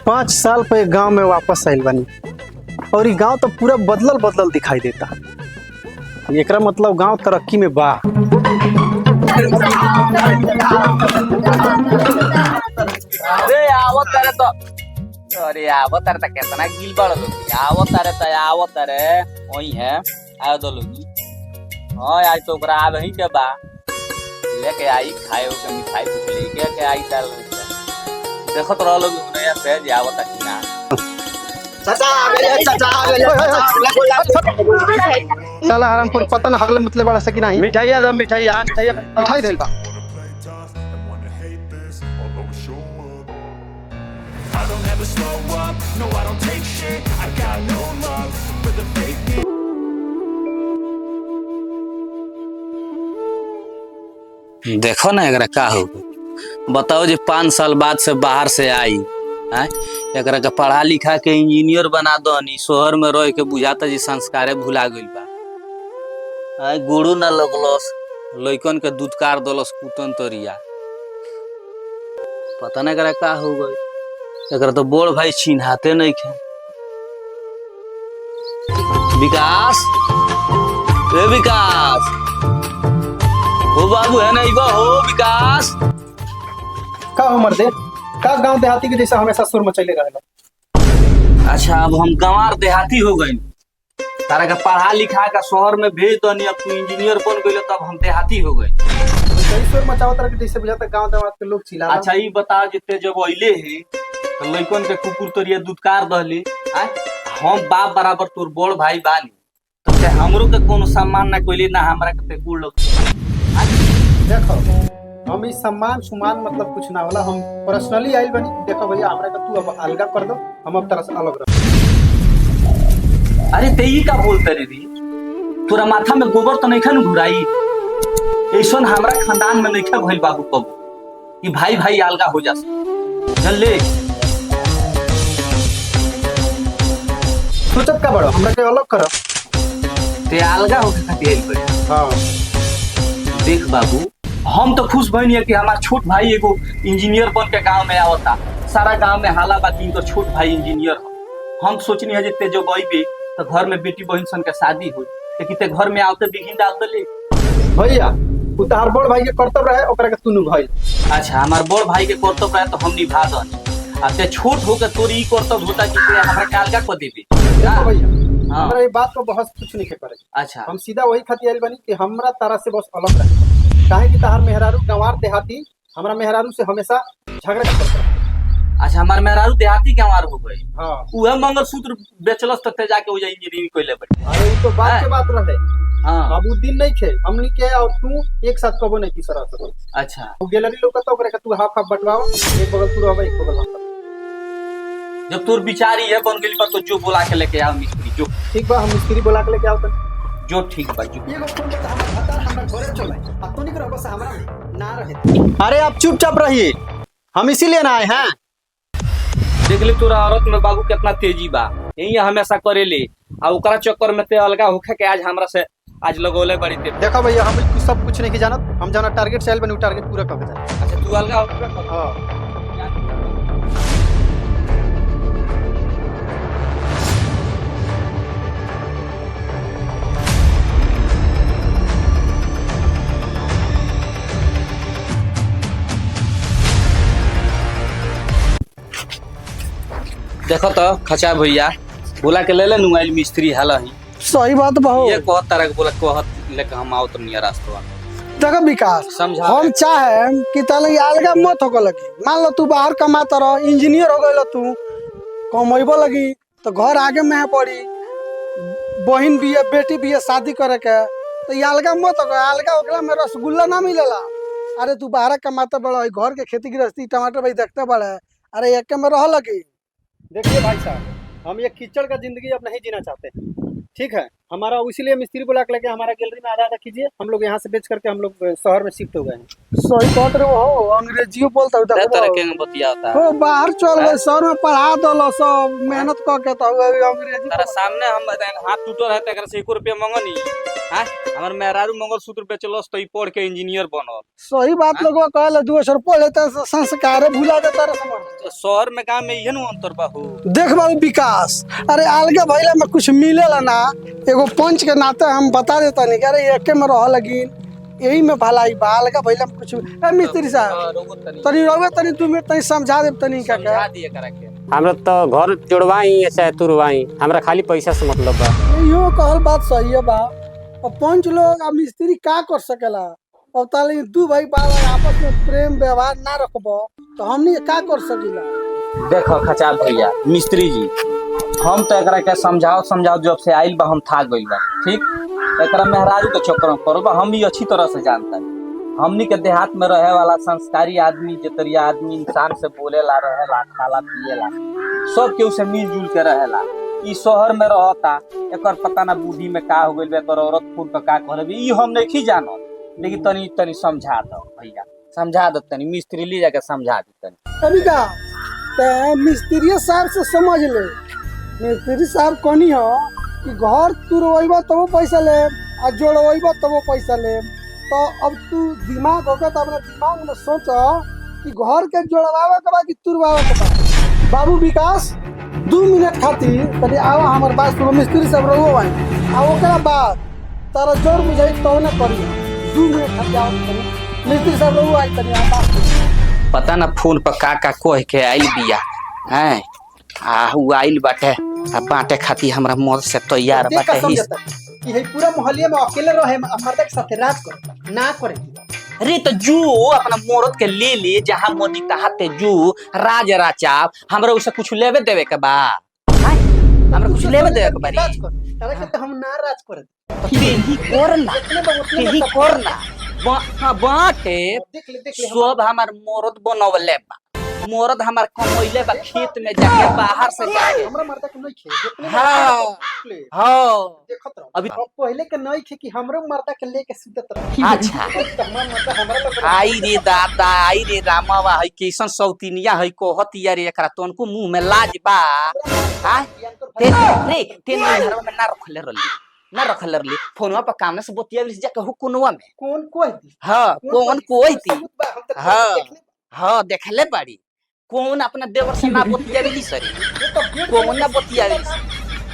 5 साल पे गांव में वापस आइल बानी और ये गांव तो पूरा बदलल बदलल दिखाई देता। एकरा मतलब गांव तरक्की में बा। अरे आवत तारे तो अरे आवत तारे तो कितना गिल बड़ लोग आवत तारे वही है आयो दो लोग। हां आज तो ओकरा आब ही के बा लेके आई खाए के मिठाई कुछ लेके के आई चल देखो तो लोग नया से आवत कि ना चाचा आ गए साला हरामपुर पता ना हगले मतलब बड़ा सकी नहीं मिठाई दम मिठाई मिठाई देल बा। I don't ever slow up, no I don't take shit, I got no love for the fake. देखो ना एकरा का हो बताओ जी 5 साल बाद से बाहर से आई है एकरा के पढ़ा लिखा के इंजीनियर बना दनी शहर में रह के बुझाता जी संस्कारे भुला गइल बा। आई गुरु ना लगलस लइकन के दूधकार दलस कुटन तरिया पता ना एकरा का हो गई। एकरा तो बोल भाई चिन्हाते नहीं खे। विकास ए विकास ओ बाबू है नहीं बा हो विकास का हो मर्दे का गांव देहाती के जैसा हमेशा सुर मचैले रहेला। अच्छा अब हम गंवार देहाती हो गए तारा का पढ़ा लिखा का शहर में भेज दनी अब तू इंजीनियर बन गइल तब हम देहाती हो गए। सही सुर मचाओ तरह के जैसे बुझाता गांव देहात के लोग चिल्ला। अच्छा ई बता जिते जब अइले है तो लइकन के कुकुर तरिया दूधकार दहली आ हम बाप बराबर तोर बड़ भाई बानी तो ते हमरो के कोनो सम्मान ना कोइली ना हमरा के ते गुड़ लोग। देखो हम इस सम्मान सुमान मतलब कुछ ना होला। हम पर्सनली आइल बनी देखो भैया हमरा के तू अब अलगा कर दो हम अब तरह से अलग रह। अरे ते ई का बोलते रे दी तोरा माथा में गोबर तो नहीं खन घुराई ऐसन हमरा खानदान में नहीं खा भइल बाबू कब कि भाई भाई अलगा हो जा चल ले सोचत का बड़ो हमरा के अलग कर ते अलगा होके खातिर आइल बड़ी। हां देख बाबू हम तो खुश भइनी है कि हमार छोट भाई एगो इंजीनियर बन के गांव में आवता सारा गांव में हाला बाकी इनकर छोट भाई इंजीनियर हो। हम सोचनी है जे जब अइबे तो घर में बेटी बहन सन के शादी हो लेकिन ते घर में आवते बिगिन डाल दले। भैया तू तार बड़ भाई के कर्तव्य रहे ओकरा के तू निभाई। अच्छा हमार बड़ भाई के कर्तव्य रहे तो हम निभा दनी आ ते छोट होके तोरी ई कर्तव्य होता कि ते हमरा के अलगा कर देबे। देखो भैया हाँ। हमरा ये बात को बहस कुछ नहीं के करे। अच्छा हम सीधा वही खातिर आइल बनी कि हमरा तारा से बस अलग रहे काहे कि तार मेहरारू गंवार देहाती हमरा मेहरारू से हमेशा झगड़ा करता है। अच्छा हमार मेहरारू देहाती के हमार हो गई हां उहे मंगलसूत्र बेचलस तते जाके हो जा इंजीनियरिंग कइले बड़ी। अरे वो तो बात के बात रहे। हां अब उ दिन नहीं थे हमनी के और तू एक साथ कबो नहीं की सरा सको। अच्छा वो गैलरी लोग तो ओकरा के तू हाफ हाफ बंटवाओ एक बगल तू रहबे एक बगल हम। जब तोर बिचारी है बन गइल पर तो जो बोला के लेके आओ मिस्त्री जो ठीक बा हम मिस्त्री बुला के लेके आओ तन जो ठीक बा जो। एगो फोन पे हमर भतार हमरा घरे चले आ तू निकल बस हमरा ना रहे। अरे आप चुपचाप रहिए हम इसीलिए ना आए हैं। देख ले तोरा औरत में बाबू कितना तेजी बा यही हमेशा करे ले आ ओकरा चक्कर में ते अलगा होखे के आज हमरा से आज लगोले बड़ी ते। देखो भैया हम सब कुछ नहीं जानत हम जाना टारगेट सेल बनी टारगेट पूरा कर दे। अच्छा तू अलगा हो हां देखो तो खचा भैया बोला के ले ले मोबाइल मिस्त्री हला ही सही बात बहु ये कहत तरह के बोला कहत लेके हम आओ तो नियर रास्ता देखो विकास समझा हम चाहे कि तले अलगा मत हो लगी मान लो तू बाहर कमाता रह इंजीनियर हो गइल तू कमैबो लगी तो घर आगे में पड़ी बहन भी है बेटी भी है शादी करे के तो ये अलगा मत हो अलगा ओकरा में रसगुल्ला ना मिलेला। अरे तू बाहर कमाता बड़ा घर के खेती गृहस्थी टमाटर भाई देखते बड़ा अरे एक में रह लगी। देखिए भाई साहब हम ये कीचड़ का जिंदगी अब नहीं जीना चाहते ठीक है हमारा इसीलिए मिस्त्री बुला के लेके हमारा गैलरी में आधा कीजिए हम लोग यहाँ से बेच करके हम लोग शहर में शिफ्ट हो गए हैं। सही बात रे हो अंग्रेजियो बोलता है तरह के बतियाता हो बाहर चल गए शहर में पढ़ा दलो सब मेहनत क के तो अंग्रेजी तारा सामने हम बताएं हाथ टूटल है तकर से 1 रुपया मंगनी हाँ हमार मेहरारू मंगलसूत्र बेचलस तो ई पढ़ के इंजीनियर बनल। सही बात लोग कहल 2 अक्षर पढ़े तो संस्कार भूला देता रे समझ। तो शहर में गांव में इहे नु अंतर बा हो। देख बाबू विकास, अरे अलगे भइला में कुछ मिलेला ना, एगो पंच के नाते हम बता देता नहीं अरे एके में रह लगी यही में भलाई बा। अलगे भइला में कुछ मिस्त्री साहब तनी रहो तनी 2 मिनट तनी समझा दे तनी का समझा दिए करा के। हमरा तो घर जोड़वाई चाहे तुरवाई, हमरा खाली पैसा से मतलब बा। यो कहल बात सही है बा। और पंच लोग अब मिस्त्री का कर सकेला। अब ताले 2 भाई बाबा आपस में प्रेम व्यवहार ना रखबो तो हमनी का कर सकीला। देखो खचाल भैया मिस्त्री जी, हम तो एकरा के समझाओ जब से आइल बा हम थाक गइल बा। ठीक एकरा मेहरारू के चक्कर में पड़ो बा, हम भी अच्छी तरह से जानता है। हमनी के देहात में रहे वाला संस्कारी आदमी जतरिया आदमी इंसान से बोलेला रहेला खाला पिएला सब केहू से मिलजुल के रहेला। ई शहर में रहता एकर पता ना बुद्धि में का हो गइल बा, एकर औरत फूल पे का कहले ई हम नहीं जानत। लेकिन तनी समझा दो भैया, समझा दो तनी मिस्त्री ले जाके समझा दे तनी। अभी का ते मिस्त्री साहब से समझ ले। मिस्त्री साहब कहनी हो कि घर तुरवैबा तब पैसा ले आ जोड़वैबा तब पैसा ले। तो अब तू दिमाग होगा तो अपने दिमाग में सोच कि घर के जोड़वावे के बाद कि तुरवावे के बाद। बाबू विकास 2 मिनट खातिर तनी आवा हमर बात सुनो। मिस्त्री साहब रहो भाई आ ओकरा बाद तारा जोड़ बुझाई तो ना करी। 2 मिनट खातिर आओ तनी मिस्त्री साहब रहो आई तनी आ बात पता ना फोन पर का कह के आइल बिया हैं उ आइल बाटे आ बाटे खाती हमरा मौत से तैयार बाटे। कि है पूरा मोहल्ले में अकेले रहे मर्दा के साथ रात कर ना करे। अरे तो जो अपना मोरत के ले जहाँ मोदी कहते जो राज राचा हमरा उसे कुछ लेवे देवे के बा। हमरा कुछ लेवे देवे के बारी राज कर तारा के हम ना राज कर केही करना बाटे सब हमार मोरत बनवले बा। मोरद हमार कमैले बा खेत में जाके बाहर से जाके हमरा मर्दा के नहीं खे जितने हाँ देखत रहो। अभी पहले के नहीं खे कि हमरो मर्दा के लेके सुतत रहो। अच्छा हमरा मर्दा हमरा लोग आई रे दादा आई रे रामावा है कैसन सौतीनिया है कोहतिया रे एकरा तनको मुंह में लाज बा। हां तेन घर में ना रखले रहली फोनवा पर काम से बतिया जाके हुकुनवा में कौन कोई थी। हां कौन कोई थी। हां देखले बाड़ी कौन अपना देवर से ना बतियावेली सरी कौन ना बतियावेली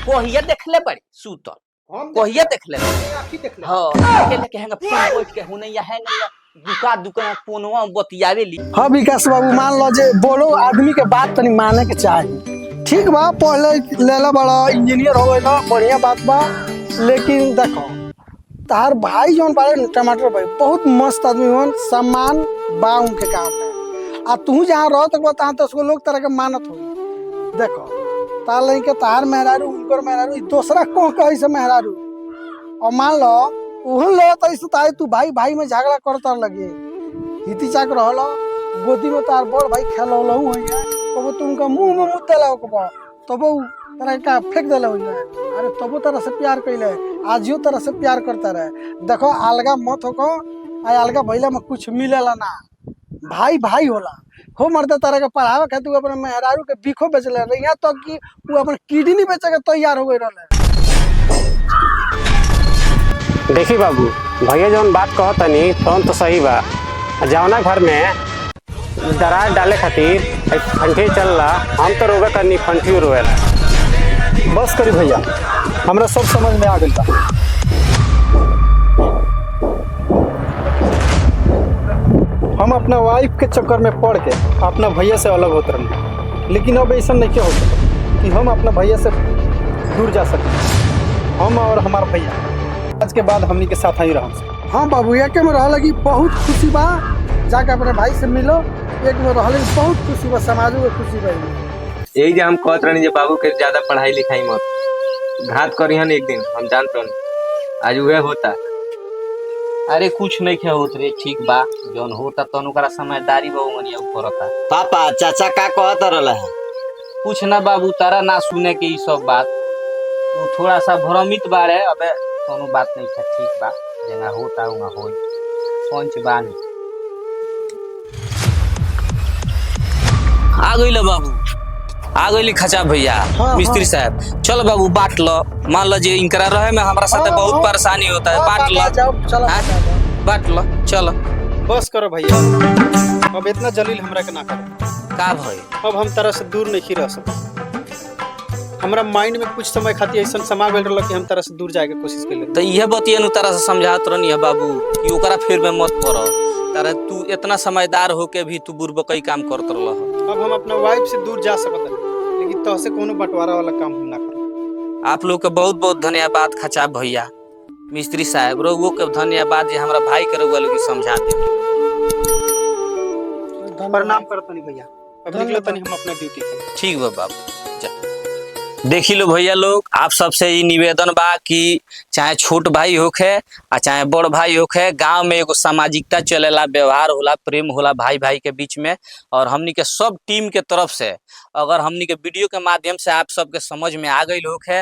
कोहिया देखले बाड़ी सूतल कोहिया देखले हां अकेले के हैंगा फोन बैठ के हुनैया हैंगा दुका फोनवा बतियावेली। हाँ विकास बाबू मान लो जे बोलो आदमी के बात तनी माने के चाहिए। ठीक बा पढ़ले लेला बड़ा इंजीनियर हो गइल बढ़िया बात बा। लेकिन देखो तार भाई जौन बारे टमाटर भाई बहुत मस्त आदमी होन सम्मान बा उनके काम में। आ तू जहाँ रह तक बता तो उसको लोग तरह के मानत हो। देखो तार लई के तार मेहरारू उनकर मेहरारू दूसरा को कही से मेहरारू और मान लो उहन लो तो इस ताई तू भाई भाई में झगड़ा करता लगे हिती चाक रहलो गोदी में तार बड़ भाई खेलो लहू हो गया कबो तुमका मुंह में मुद्दा लाओ कबो तबो तरह का फेंक देला हो जाए। अरे तबो तरह से प्यार कइले आजियो तरह से प्यार करता रहे। देखो अलगा मत होको आ अलगा भइला में कुछ मिलेला ना। भाई भाई होला हो मर्द तरह के पढ़ावे खातिर अपने मेहरारू के बीखो बेचले रहे यहाँ तक कि वो अपन किडनी बेचे के तैयार हो गई रहे। देखी बाबू भैया जौन बात कहतनी तौन तो सही बा। जौना घर में दरार डाले खातिर फंटी चल रहा हम तो रोवे करनी फंटी रोवेला। बस करी भैया हमरा सब समझ में आ गइल बा। हम अपना वाइफ के चक्कर में पड़ के अपना भैया से अलग होते रहे। लेकिन अब ऐसा नहीं हो सकता कि हम अपना भैया से दूर जा सकें। हम और हमारा भैया आज के बाद हमनी के साथ ही रह। हाँ बाबू एक में रह लगी बहुत खुशी बा। जाके अपने भाई से मिलो एक में रह लगी बहुत खुशी बा। समाजों में खुशी बा। यही जे हम कहत रहनी जे बाबू के ज्यादा पढ़ाई लिखाई मत घात करिहन एक दिन हम जानत रहनी आज वह होता। अरे कुछ नहीं क्या होत रे ठीक बा जौन होता तन ओकरा समझदारी बा उमनिया करता। पापा चाचा का कहत रहला है कुछ ना बाबू तारा ना सुने के ई सब बात तू थोड़ा सा भ्रमित बारे। अबे कोनो बात नहीं था ठीक बा जेना होता उना होई पंच बानी आ गइल बाबू आ गइली खचा भैया मिस्त्री साहब चल बाबू बांट लो मान लो जे इनकरा रहे में हमारा साथे बहुत परेशानी होता है बांट लो चलो हाँ? बांट लो चलो बस करो भैया, अब इतना जलील हमरा के ना करो। का भाई अब हम तरह से दूर नहीं रह सकते। हमरा माइंड में कुछ समय खातिर ऐसा समा गइल रहल कि हम तरह से दूर जाए के कोशिश कइले। तो यह बतिया नु तरह से समझात रहनी है बाबू कि ओकरा फिर में मत पड़ो तारा तू इतना समझदार होके भी तू बुरबकई काम करत रहल। अब हम अपना वाइफ से दूर जा सकत नहीं, लेकिन तो से कोनो बंटवारा वाला काम हम ना करो। आप लोग के बहुत बहुत धन्यवाद खचा भैया मिस्त्री साहब रोगो के धन्यवाद जे हमरा भाई के रोग लोग समझा दे। प्रणाम करत नहीं भैया, अब निकलो तनी हम अपना ड्यूटी पे। ठीक बा बाबू जा। देखी लो भैया लोग आप सबसे ये निवेदन बा कि चाहे छोट भाई होखे आ चाहे बड़ भाई होखे गांव में एगो सामाजिकता चलेला व्यवहार होला प्रेम होला भाई भाई के बीच में। और हमनी के सब टीम के तरफ से अगर हमनी के वीडियो के माध्यम से आप सबके समझ में आ गई होखे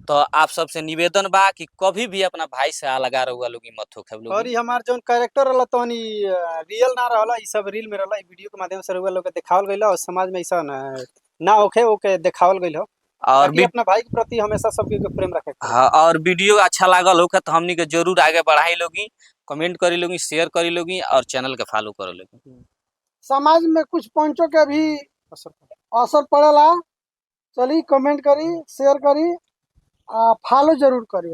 तो आप सबसे निवेदन बा कि कभी भी अपना भाई से अलगा रहुआ लोग मत होखे लोग। और ये हमार जोन कैरेक्टर रहला तो रियल ना रहला, ई सब रील में रहला, ई वीडियो के माध्यम से रहुआ लोग के दिखावल गइल और समाज में ऐसा ना होखे ओके दिखावल गइल हो। और अपना भाई के प्रति हमेशा सबके प्रेम रखे। हाँ और वीडियो अच्छा लागल होगा तो हमनी के जरूर आगे बढ़ाई लोगी, कमेंट करी लोगी, शेयर करी लोगी और चैनल के फॉलो करी लोगी। समाज में कुछ पंचों के भी असर पड़ेला, चली कमेंट करी शेयर करी फॉलो जरूर करी।